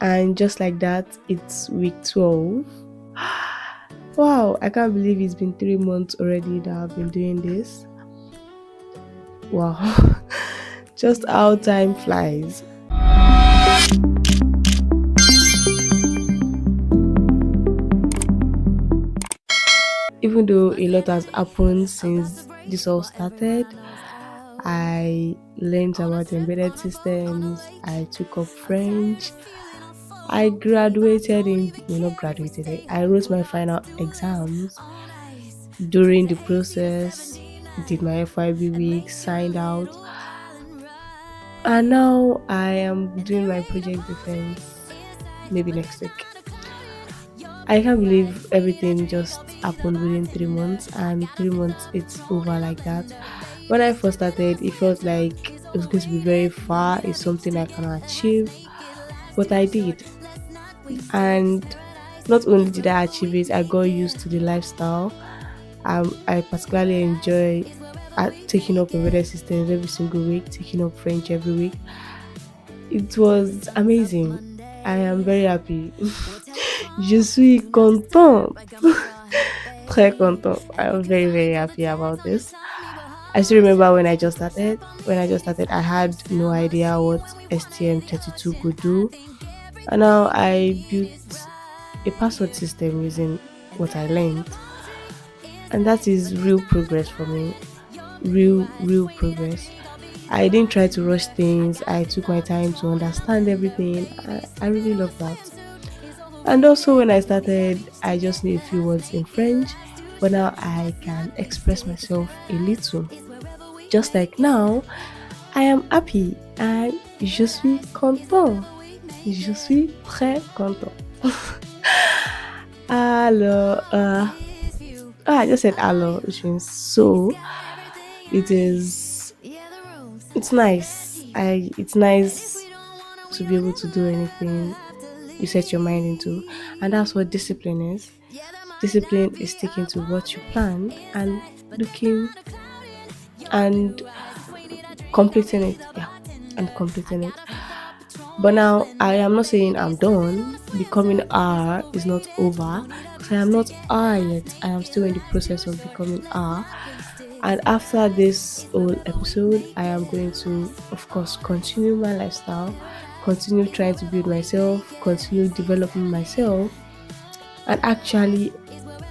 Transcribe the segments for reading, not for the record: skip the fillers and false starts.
And just like that, it's week 12. Wow, I can't believe it's been 3 months already that I've been doing this. Wow, just how time flies. Even though a lot has happened since this all started, I learned about embedded systems, I took up French, I graduated in, well, not graduated, I wrote my final exams during the process, did my FYB week, signed out, and now I am doing my project defense maybe next week. I can't believe everything just happened within 3 months, and 3 months it's over like that. When I first started, it felt like it was going to be very far, it's something I can achieve, but I did. And not only did I achieve it, I got used to the lifestyle. I particularly enjoy taking up embedded systems every single week, taking up French every week. It was amazing. I am very happy. Je suis content. Très content. I'm very, very happy about this. I still remember when I just started. When I just started, I had no idea what STM32 could do. And now I built a password system using what I learned. And that is real progress for me. Real progress. I didn't try to rush things. I took my time to understand everything. I really love that. And also, when I started, I just knew a few words in French, but now I can express myself a little. Just like now, I am happy and je suis content. Je suis très content. Alors, I just said alors, which means so. It is. It's nice. It's nice to be able to do anything you set your mind into, and that's what discipline is. Discipline is sticking to what you planned and looking and completing it. Yeah, and completing it. But now I am not saying I'm done. Becoming R is not over because I am not R yet. I am still in the process of becoming R. And after this whole episode, I am going to, of course, continue my lifestyle, continue trying to build myself, continue developing myself, and actually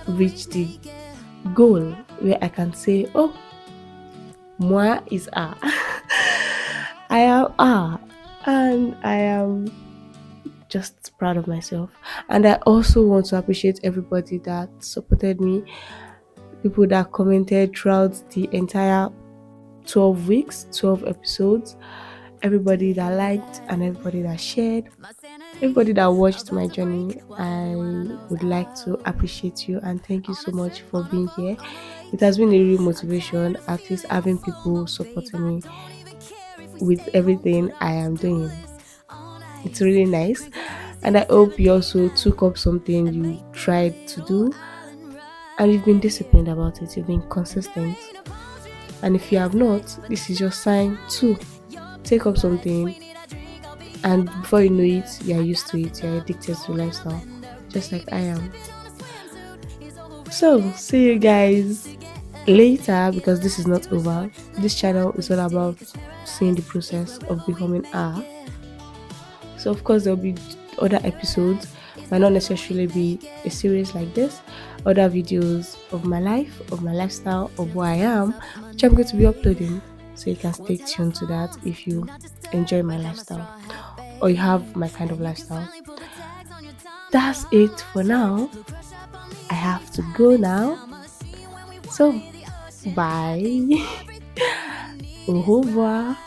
reach the goal where I can say, oh, moi is R. I am R. And I am just proud of myself. And I also want to appreciate everybody that supported me, people that commented throughout the entire 12 weeks, 12 episodes, everybody that liked and everybody that shared, everybody that watched my journey. I would like to appreciate you and thank you so much for being here. It has been a real motivation, at least having people supporting me with everything I am doing. It's really nice, and I hope you also took up something you tried to do and you've been disciplined about it, you've been consistent. And if you have not, this is your sign to take up something, and before you know it, you're used to it, you're addicted to lifestyle, just like I am. So, see you guys later, because this is not over. This channel is all about seeing the process of becoming R. So, of course, there'll be other episodes, might not necessarily be a series like this, other videos of my life, of my lifestyle, of who I am, which I'm going to be uploading. So, you can stay tuned to that if you enjoy my lifestyle or you have my kind of lifestyle. That's it for now. I have to go now. So, bye. Au revoir.